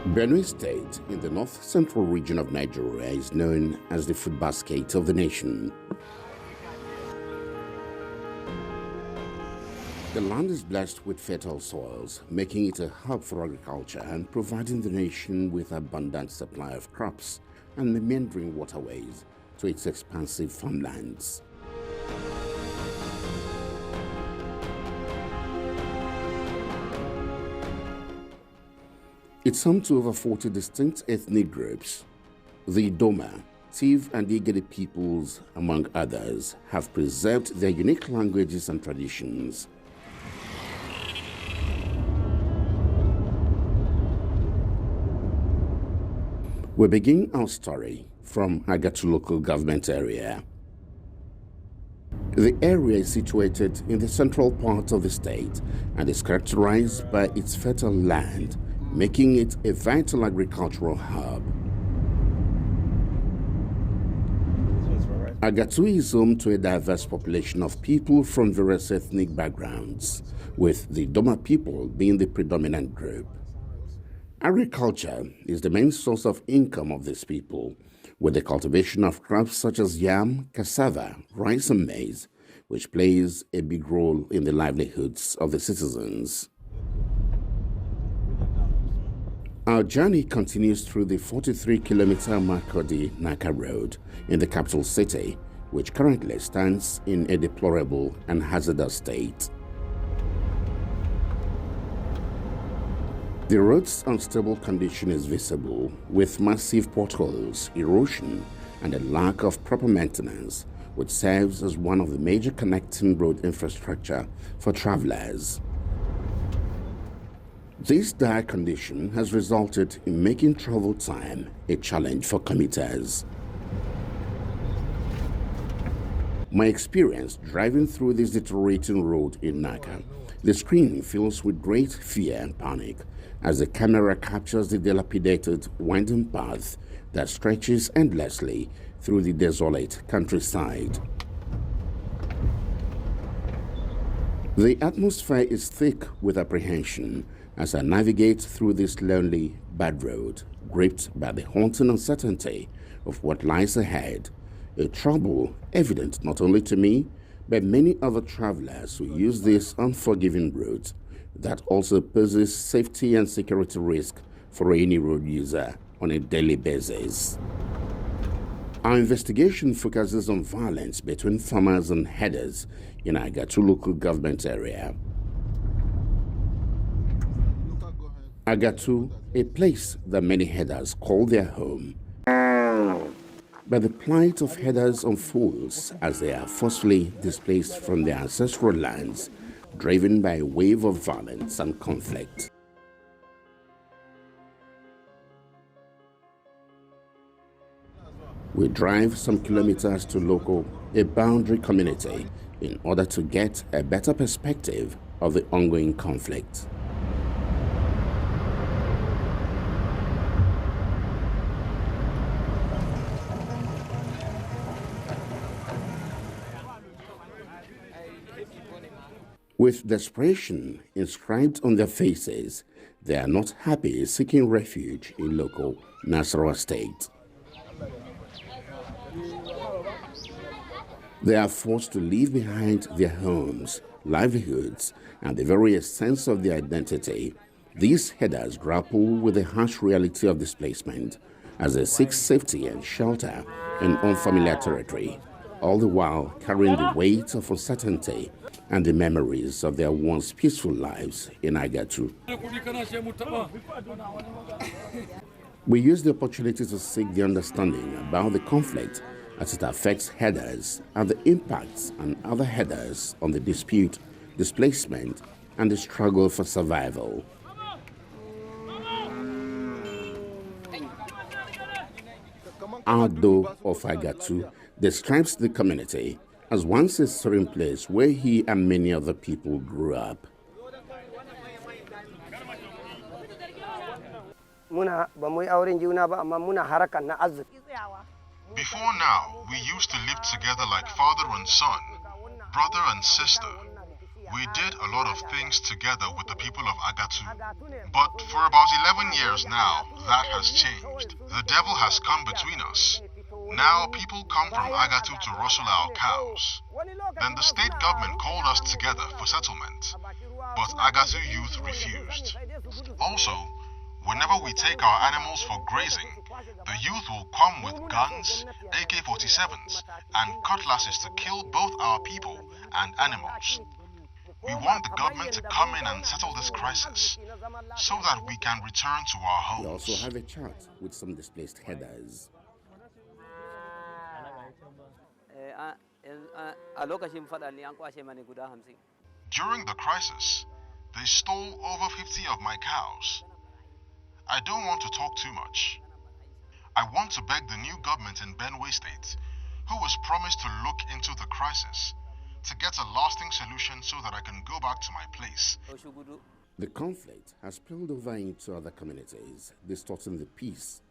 Benue State, in the north-central region of Nigeria, is known as the food basket of the nation. The land is blessed with fertile soils, making it a hub for agriculture and providing the nation with abundant supply of crops and meandering waterways to its expansive farmlands. It's home to over 40 distinct ethnic groups. The Doma, Tiv and Igede peoples, among others, have preserved their unique languages and traditions. We begin our story from Agatu local government area. The area is situated in the central part of the state and is characterized by its fertile land, making it a vital agricultural hub. Agatu is home to a diverse population of people from various ethnic backgrounds, with the Doma people being the predominant group. Agriculture is the main source of income of these people, with the cultivation of crops such as yam, cassava, rice and maize, which plays a big role in the livelihoods of the citizens. Our journey continues through the 43-kilometer Makurdi-Naka road in the capital city, which currently stands in a deplorable and hazardous state. The road's unstable condition is visible, with massive potholes, erosion, and a lack of proper maintenance, which serves as one of the major connecting road infrastructure for travelers. This dire condition has resulted in making travel time a challenge for commuters. My experience driving through this deteriorating road in Naka, the screen fills with great fear and panic as the camera captures the dilapidated, winding path that stretches endlessly through the desolate countryside. The atmosphere is thick with apprehension as I navigate through this lonely, bad road, gripped by the haunting uncertainty of what lies ahead, a trouble evident not only to me, but many other travelers who use this unforgiving route that also poses safety and security risk for any road user on a daily basis. Our investigation focuses on violence between farmers and herders in Agatu local government area. Agatu, a place that many herders call their home. But the plight of herders unfolds as they are forcefully displaced from their ancestral lands, driven by a wave of violence and conflict. We drive some kilometers to Loko, a boundary community, in order to get a better perspective of the ongoing conflict. With desperation inscribed on their faces, they are not happy seeking refuge in local Nasarawa State. They are forced to leave behind their homes, livelihoods, and the very essence of their identity. These herders grapple with the harsh reality of displacement as they seek safety and shelter in unfamiliar territory, all the while carrying the weight of uncertainty and the memories of their once peaceful lives in Agatu. We use the opportunity to seek the understanding about the conflict as it affects herders and the impacts on other herders on the dispute, displacement, and the struggle for survival. Ado of Agatu describes the community as once a serene place where he and many other people grew up. Before now, we used to live together like father and son, brother and sister. We did a lot of things together with the people of Agatu. But for about 11 years now, that has changed. The devil has come between us. Now people come from Agatu to rustle our cows. Then the state government called us together for settlement. But Agatu youth refused. Also, whenever we take our animals for grazing, the youth will come with guns, AK-47s, and cutlasses to kill both our people and animals. We want the government to come in and settle this crisis so that we can return to our We homes. also have a chat with some displaced headers. During the crisis, they stole over 50 of my cows. I don't want to talk too much. I want to beg the new government in Benue State, who was promised to look into the crisis, to get a lasting solution so that I can go back to my place. The conflict has spilled over into other communities, distorting the peace.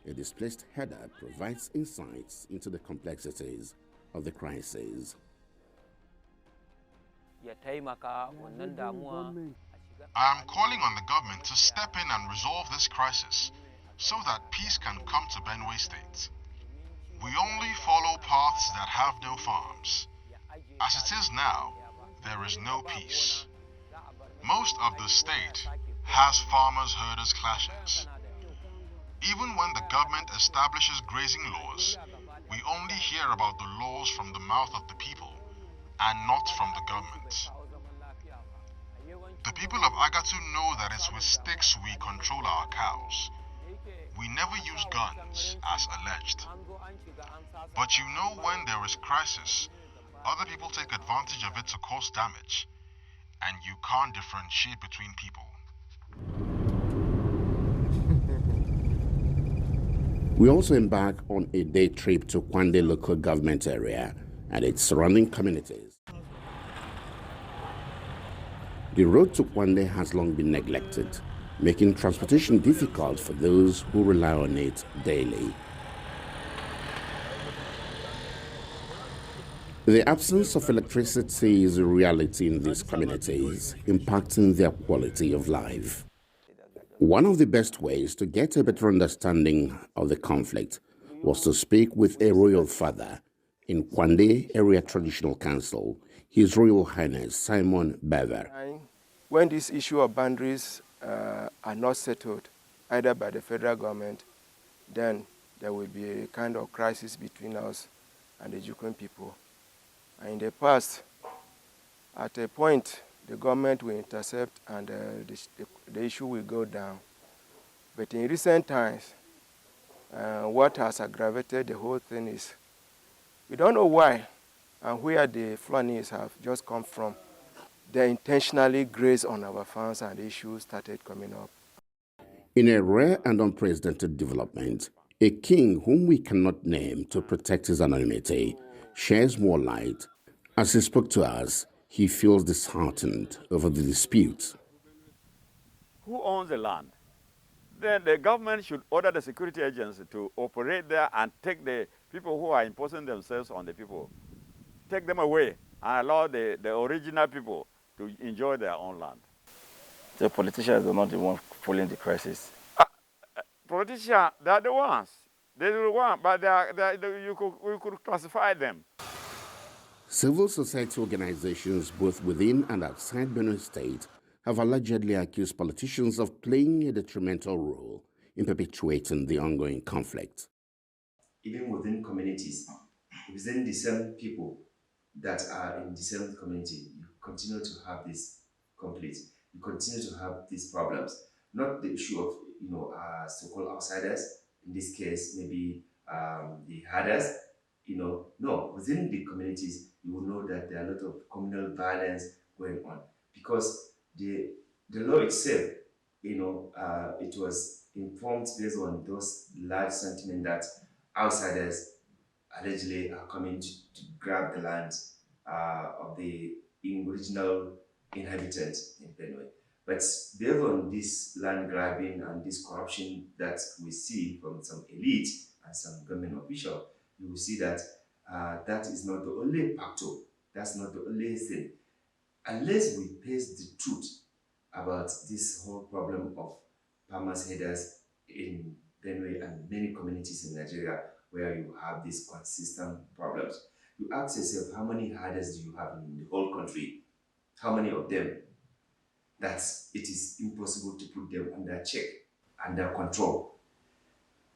A displaced header provides insights into the complexities of the crisis. I am calling on the government to step in and resolve this crisis so that peace can come to Benue State. We only follow paths that have no farms. As it is now, there is no peace. Most of the state has farmers-herders clashes. Even when the government establishes grazing laws, we only hear about the laws from the mouth of the people and not from the government. The people of Agatu know that it's with sticks we control our cows. We never use guns, as alleged. But you know, when there is crisis, other people take advantage of it to cause damage, and you can't differentiate between people. We also embark on a day trip to Kwande local government area and its surrounding communities. The road to Kwande has long been neglected, making transportation difficult for those who rely on it daily. The absence of electricity is a reality in these communities, impacting their quality of life. One of the best ways to get a better understanding of the conflict was to speak with a royal father in Kwande Area Traditional Council, His Royal Highness Simon Bever. When this issue of boundaries are not settled, either by the federal government, then there will be a kind of crisis between us and the Jukwin people. And in the past, at a point, the government will intercept and the issue will go down. But in recent times, what has aggravated the whole thing is we don't know why and where the Fulanis have just come from. They intentionally graze on our farms and the issues started coming up. In a rare and unprecedented development, a king whom we cannot name to protect his anonymity shares more light. As he spoke to us, he feels disheartened over the dispute. Who owns the land? Then the government should order the security agency to operate there and take the people who are imposing themselves on the people, take them away and allow the original people to enjoy their own land. The politicians are not the ones following the crisis. Politicians, they are the ones. They're the ones, but we could classify them. Civil society organizations, both within and outside Benue State, have allegedly accused politicians of playing a detrimental role in perpetuating the ongoing conflict. Even within communities, within the same people that are in the same community, you continue to have this conflict. You continue to have these problems. Not the issue of so-called outsiders. In this case, maybe the herders. No, within the communities, you will know that there are a lot of communal violence going on because the law itself, it was informed based on those large sentiment that outsiders allegedly are coming to grab the land of the original inhabitants in Benue. But based on this land grabbing and this corruption that we see from some elite and some government official, you will see that that is not the only factor. That's not the only thing. unless we face the truth about this whole problem of farmers headers in Benue and many communities in Nigeria where you have these consistent problems. You ask yourself, how many herders do you have in the whole country? How many of them that it is impossible to put them under check, under control?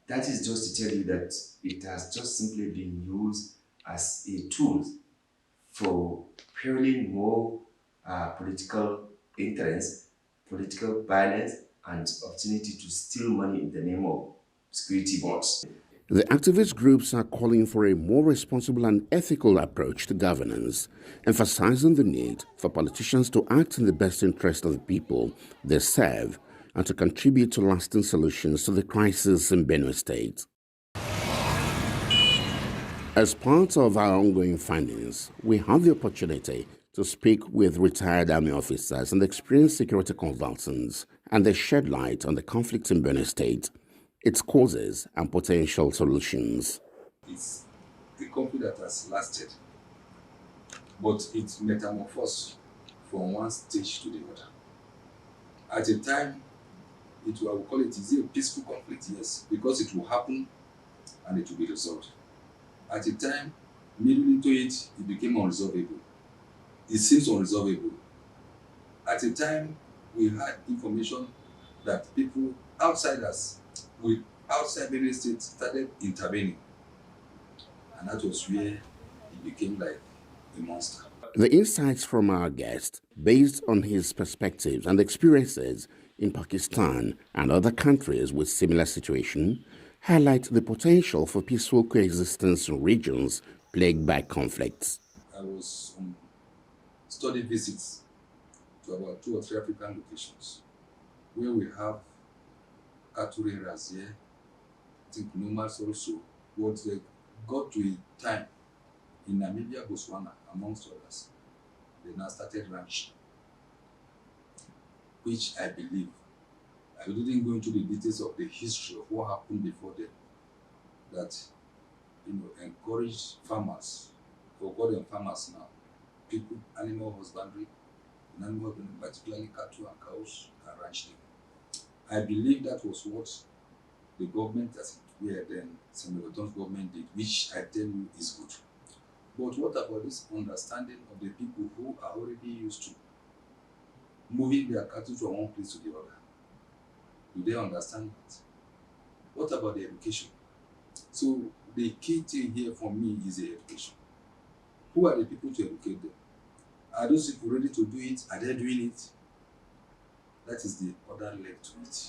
That is just to tell you that it has just simply been used as a tool for purely more political interest, political violence, and opportunity to steal money in the name of security boards. The activist groups are calling for a more responsible and ethical approach to governance, emphasizing the need for politicians to act in the best interest of the people they serve and to contribute to lasting solutions to the crisis in Benue State. As part of our ongoing findings, we have the opportunity to speak with retired army officers and experienced security consultants, and they shed light on the conflict in Benue State, its causes and potential solutions. It's a conflict that has lasted, but it's metamorphosed from one stage to the other. At a time, I will call it, is it a peaceful conflict? Yes, because it will happen and it will be resolved. At a time, middle into it, it became unresolvable. It seems unresolvable. At a time, we had information that people, outsiders, outside Benue State started intervening. And that was where it became like a monster. The insights from our guest, based on his perspectives and experiences in Pakistan and other countries with similar situation, highlight the potential for peaceful coexistence in regions plagued by conflicts. I was on study visits to about 2 or 3 African locations where we have cattle areas here, I think nomads also, but they got to a time in Namibia, Botswana, amongst others, they now started ranching, which I believe, I didn't go into the details of the history of what happened before then, that encouraged farmers, or call them farmers now, people, animal husbandry, particularly cattle and cows, and ranch them. I believe that was what the government, as it were then, Samuel Oton's government did, which I tell you is good. But what about this understanding of the people who are already used to moving their cattle from one place to the other? Do they understand that? What about the education? So the key thing here for me is the education. Who are the people to educate them? Are those people ready to do it? Are they doing it? That is the other leg to it.